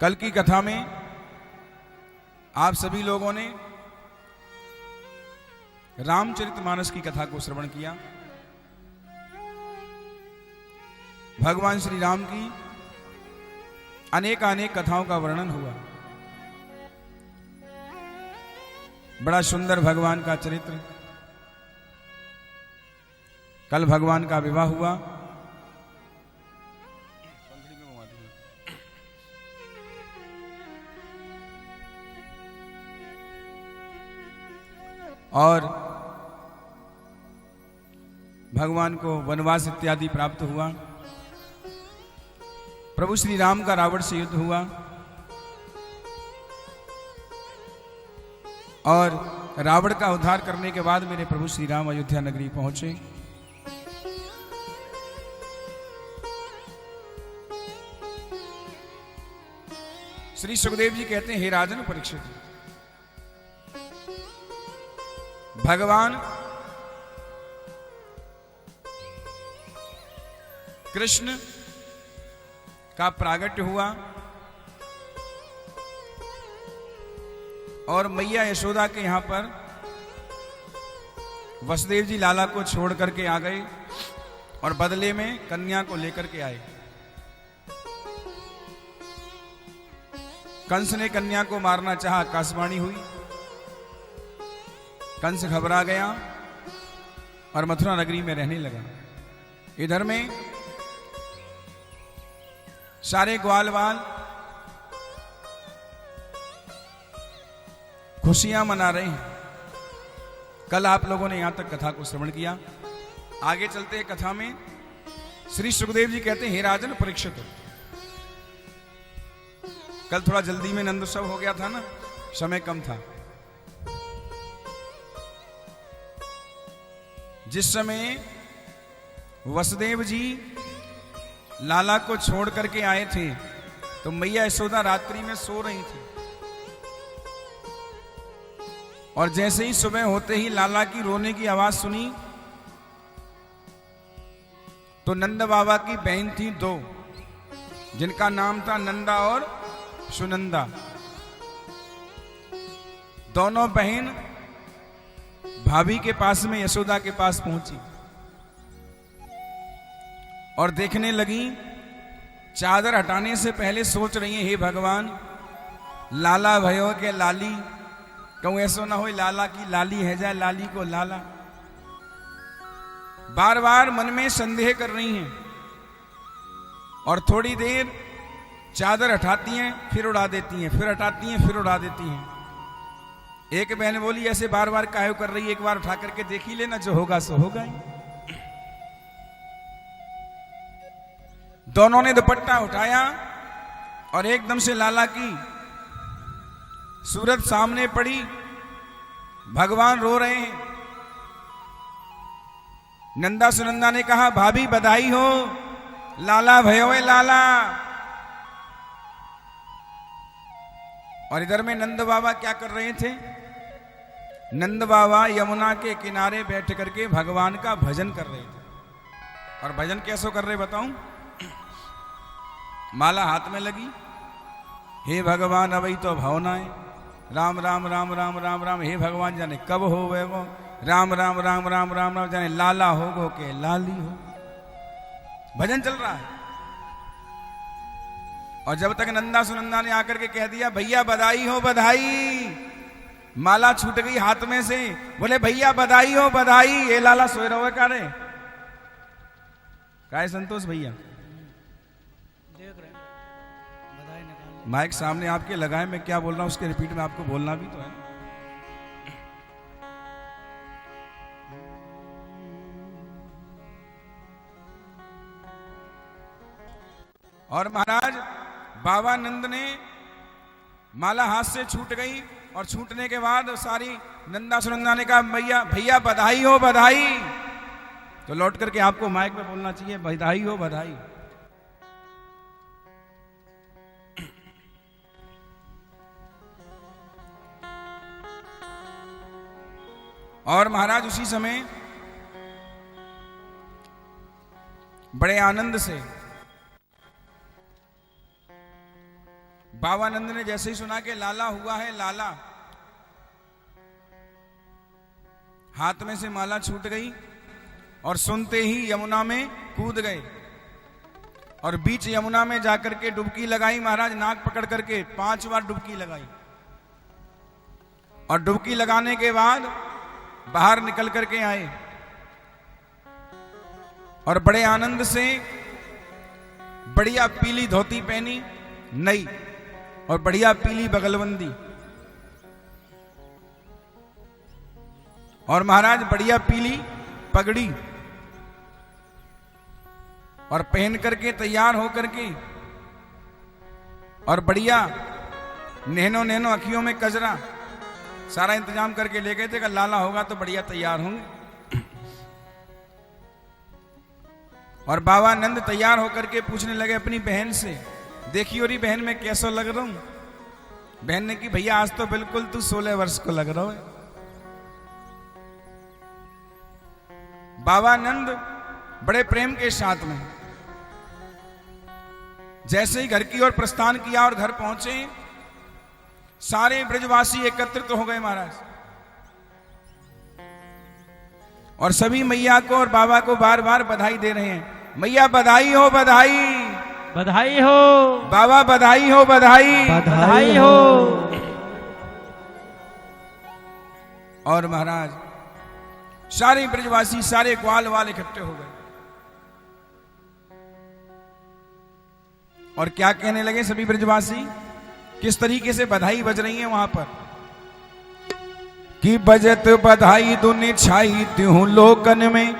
कल की कथा में आप सभी लोगों ने रामचरितमानस की कथा को श्रवण किया। भगवान श्री राम की अनेक कथाओं का वर्णन हुआ। बड़ा सुंदर भगवान का चरित्र। कल भगवान का विवाह हुआ। और भगवान को वनवास इत्यादि प्राप्त हुआ। प्रभु श्री राम का रावण से युद्ध हुआ और रावण का उद्धार करने के बाद मेरे प्रभु श्री राम अयोध्या नगरी पहुंचे। श्री सुखदेव जी कहते हैं, हे राजन परीक्षित, भगवान कृष्ण का प्रागट्य हुआ और मैया यशोदा के यहां पर वसुदेव जी लाला को छोड़ करके आ गए और बदले में कन्या को लेकर के आए। कंस ने कन्या को मारना चाहा, आकाशवाणी हुई। कंस घबरा गया और मथुरा नगरी में रहने लगा। इधर में सारे ग्वाल वाल खुशियां मना रहे हैं। कल आप लोगों ने यहां तक कथा को श्रवण किया। आगे चलते हैं कथा में। श्री सुखदेव जी कहते हैं, हे राजन परीक्षित, कल थोड़ा जल्दी में नंदोत्सव हो गया था ना, समय कम था। जिस समय वसुदेव जी लाला को छोड़ करके आए थे तो मैया यशोदा रात्रि में सो रही थी और जैसे ही सुबह होते ही लाला की रोने की आवाज सुनी तो नंद बाबा की बहन थी दो, जिनका नाम था नंदा और सुनंदा। दोनों बहन भाभी के पास में यशोदा के पास पहुंची और देखने लगी। चादर हटाने से पहले सोच रही है, हे भगवान, लाला भयो के लाली, कहूं ऐसा ना हो लाला की लाली है जाए, लाली को लाला। बार बार मन में संदेह कर रही हैं और थोड़ी देर चादर हटाती हैं फिर उड़ा देती हैं, फिर हटाती हैं फिर उड़ा देती हैं। एक बहन बोली, ऐसे बार बार काहे कर रही है, एक बार उठा करके देख ही लेना, जो होगा सो होगा ही। दोनों ने दुपट्टा उठाया और एकदम से लाला की सूरत सामने पड़ी। भगवान रो रहे हैं। नंदा सुनंदा ने कहा, भाभी बधाई हो, लाला भयो लाला। और इधर में नंद बाबा क्या कर रहे थे? नंद बाबा यमुना के किनारे बैठ करके भगवान का भजन कर रहे थे। और भजन कैसे कर रहे बताऊं? माला हाथ में लगी, हे भगवान अभी तो भावनाएं, राम राम राम राम राम राम, हे भगवान जाने कब हो वे वो, राम राम राम राम राम राम, जाने लाला हो गो के लाली हो। भजन चल रहा है और जब तक नंदा सुनंदा ने आकर के कह दिया, भैया बधाई हो बधाई, माला छूट गई हाथ में से। बोले, भैया बधाई हो बधाई। ये लाला सोए रहो का रे, काय संतोष भैया देख रहे हैं, बधाई निकाल। माइक सामने आपके लगाए, मैं क्या बोल रहा हूं उसके रिपीट में आपको बोलना भी तो है। और महाराज बाबा नंद ने माला हाथ से छूट गई और छूटने के बाद सारी नंदा सुनंदा ने कहा, भैया भैया बधाई हो बधाई। तो लौट करके आपको माइक में बोलना चाहिए, बधाई हो बधाई। और महाराज उसी समय बड़े आनंद से बाबानंद ने जैसे ही सुना कि लाला हुआ है लाला, हाथ में से माला छूट गई और सुनते ही यमुना में कूद गए और बीच यमुना में जाकर के डुबकी लगाई। महाराज नाक पकड़ करके 5 बार डुबकी लगाई और डुबकी लगाने के बाद बाहर निकल करके आए और बड़े आनंद से बढ़िया पीली धोती पहनी नई और बढ़िया पीली बगलबंदी और महाराज बढ़िया पीली पगड़ी और पहन करके तैयार होकर के और बढ़िया नैनो नैनो अखियों में कजरा सारा इंतजाम करके ले गए थे कि लाला होगा तो बढ़िया तैयार होंगे। और बाबानंद तैयार होकर के पूछने लगे अपनी बहन से, देखियो री बहन मैं कैसा लग रहा हूं। बहन ने की भैया आज तो बिल्कुल तू 16 वर्ष को लग रहा है। बाबानंद बड़े प्रेम के साथ में जैसे ही घर की ओर प्रस्थान किया और घर पहुंचे, सारे ब्रजवासी एकत्रित हो गए महाराज और सभी मैया को और बाबा को बार बार बधाई दे रहे हैं। मैया बधाई हो, बधाई बधाई हो, बाबा बधाई हो, बधाई बधाई हो। और महाराज सारे ब्रजवासी सारे ग्वाल वाल इकट्ठे हो गए और क्या कहने लगे सभी ब्रजवासी, किस तरीके से बधाई बज रही है वहां पर कि बजत बधाई दुनि छाई त्यों लोकन में,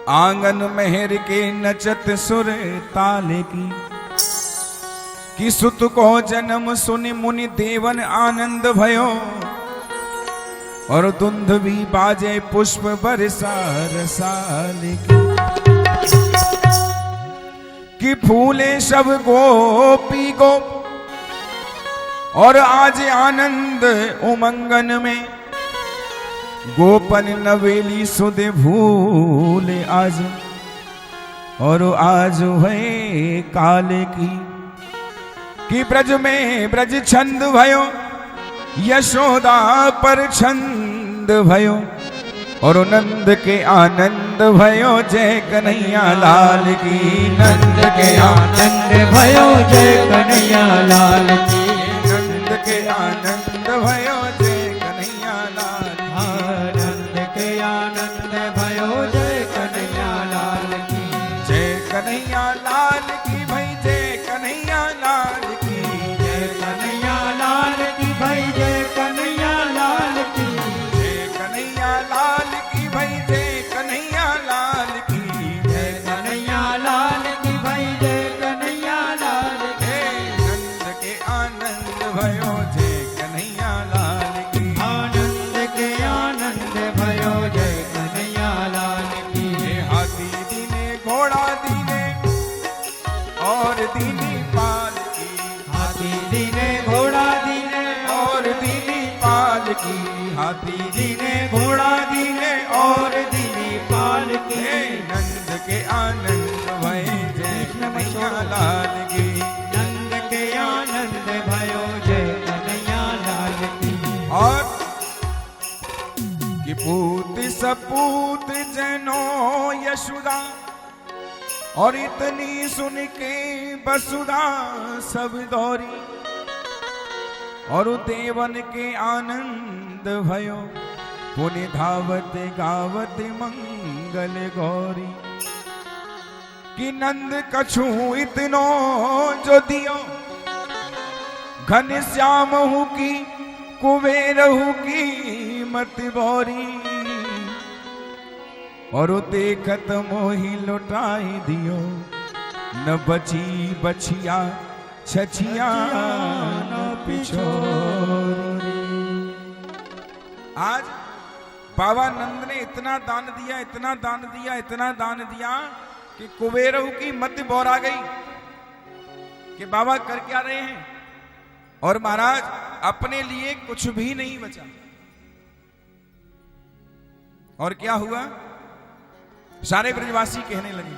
आंगन मेहर के नचत सुर ताले की, कि सुत को जन्म सुनि मुनि देवन आनंद भयो, और दुंदुभी बाजे पुष्प बरसा रसाल की, कि फूले सब गोपी गोप, और आज आनंद उमंगन में, गोपन नवेली सुध भूले आज, और आज है काल की, कि ब्रज में ब्रज छंद भयो, यशोदा पर छंद भयो, और नंद के आनंद भयो, जय कन्हैया लाल की, नंद के आनंद भयो, जय कन्हैया लाल की, नंद के आनंद भयो, जय कन्हैया लाल की, नंद के आनंद भयो, जय कन्हैया लाल की, जय कन्हैया लाल की भाई, जय कन्हैया लाल की, जय कन्हैया लाल की भाई, जय कन्हैया लाल की, जय कन्हैया लाल की भाई, जय कन्हैया लाल की, जय कन्हैया लाल की भाई, जय कन्हैया लाल की, नंद के आनंद भयो, जय कन्हैया लाल की, आनंद के आनंद भयो, जय कन्हैया लाल की, ये हाथी दीने घोड़ा दीने और दीनी पाल की, हाथी दीने घोड़ा दीने और दीनी पाल की, हाथी दीने घोड़ा दीने और दीनी पाल की, हे नंद के आनंद भय, जय कन्हैया लाल की, नंद के आनंद भयो, जय कन्हैया लाल की, और कि पूत सपूत जनो यशोदा, और इतनी सुन के बसुदा सब दौरी, और देवन के आनंद भयो, पुनि धावत गावत मंगल गौरी, कि नंद कछु इतनो जो दियो, घन श्याम हूँ की कुबेर हूँ की मत बोरी, और देखत मोही लुटाई दियो, न बची बछिया छछिया न पिछोरी। आज बाबानंद ने इतना दान दिया, इतना दान दिया, इतना दान दिया कि कुबेरों की मत बोरा गई कि बाबा कर क्या रहे हैं, और महाराज अपने लिए कुछ भी नहीं बचा। और क्या हुआ, सारे ब्रजवासी कहने लगे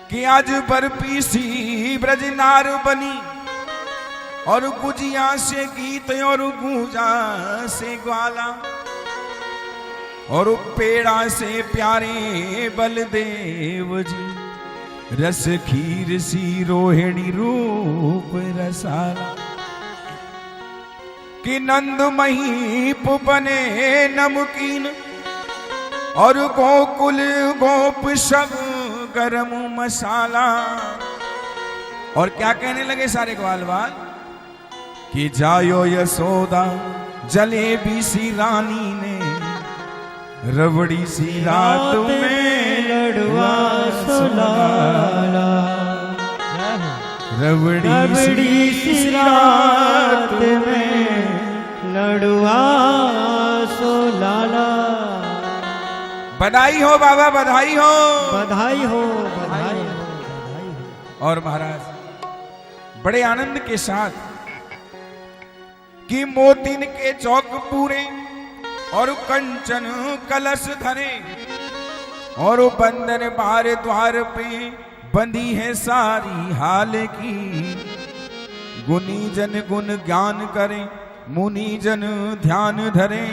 कि आज बर्फी सी ब्रज नार बनी और गुजिया से गीत और गूंजा से ग्वाला और पेड़ा से प्यारे बलदेव जी रस खीर सी रोहिणी रूप रसाला कि नंद महीप बने नमकीन और गोकुल गोप सब गरम मसाला। और क्या कहने लगे सारे ग्वाल बाल कि जायो यशोदा जलेबी सी रानी ने रबड़ी सी रात में लड़वा सुलाला, रबड़ी सी रात में लड़वा सुलाला। बधाई हो बाबा, बधाई हो, बधाई हो, बधाई हो, बधाई हो। और महाराज बड़े आनंद के साथ कि मोतिन के चौक पूरे और कंचन कलश धरे और बंदर बार द्वार पे बंदी है सारी हाल की। गुनी जन गुण ज्ञान करें, मुनि जन ध्यान धरे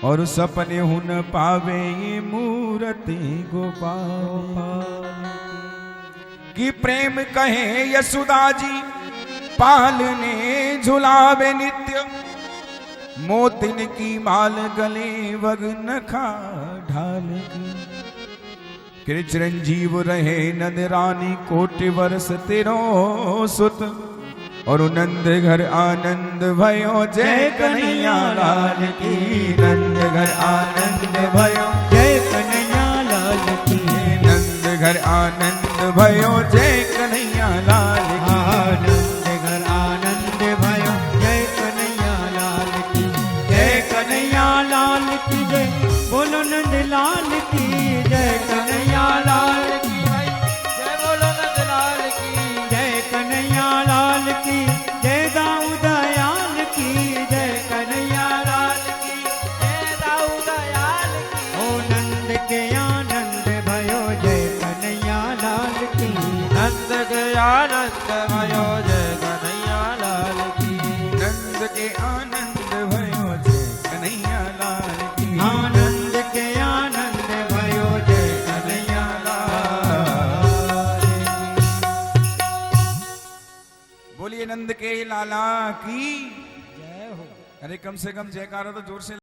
और सपने हुन पावे ये मूर्ति गोपाल की। प्रेम कहे यशोदा जी पालने झुलावे नित्य, मोतिन की माल गले वग्न खा ढाल की। चिरंजीव रहे नंद रानी कोटि वर्ष तेरो सुत और नंद घर आनंद भयो जय कन्हैया लाल की। नंद घर आनंद भयो जय कन्हैया लाल की। नंद घर आनंद भयो जय कन्हैया लाल की। नंद घर आनंद भयो जय कन्हैया लाल की। जय कन्हैया लाल की जय, बोलो नंद लाल की जय। कन्हैया लाल की जय, बोलो नंद लाल की जय। कन्हैया लाल की जय, दाऊद दयाल की जय। कन्हैया लाल की जय, दाऊद दयाल की। ओ नंद के आनंद भयो जय कन्हैया लाल की। नंद के आनंद भयो जय कन्हैया लाल की। नंद के आनंद भयो जय कन्हैया लाल की। आनंद के आनंद भयो जय कन्हैया लाल की। बोलिए नंद के लाला की जय हो। अरे कम से कम जयकारा तो जोर से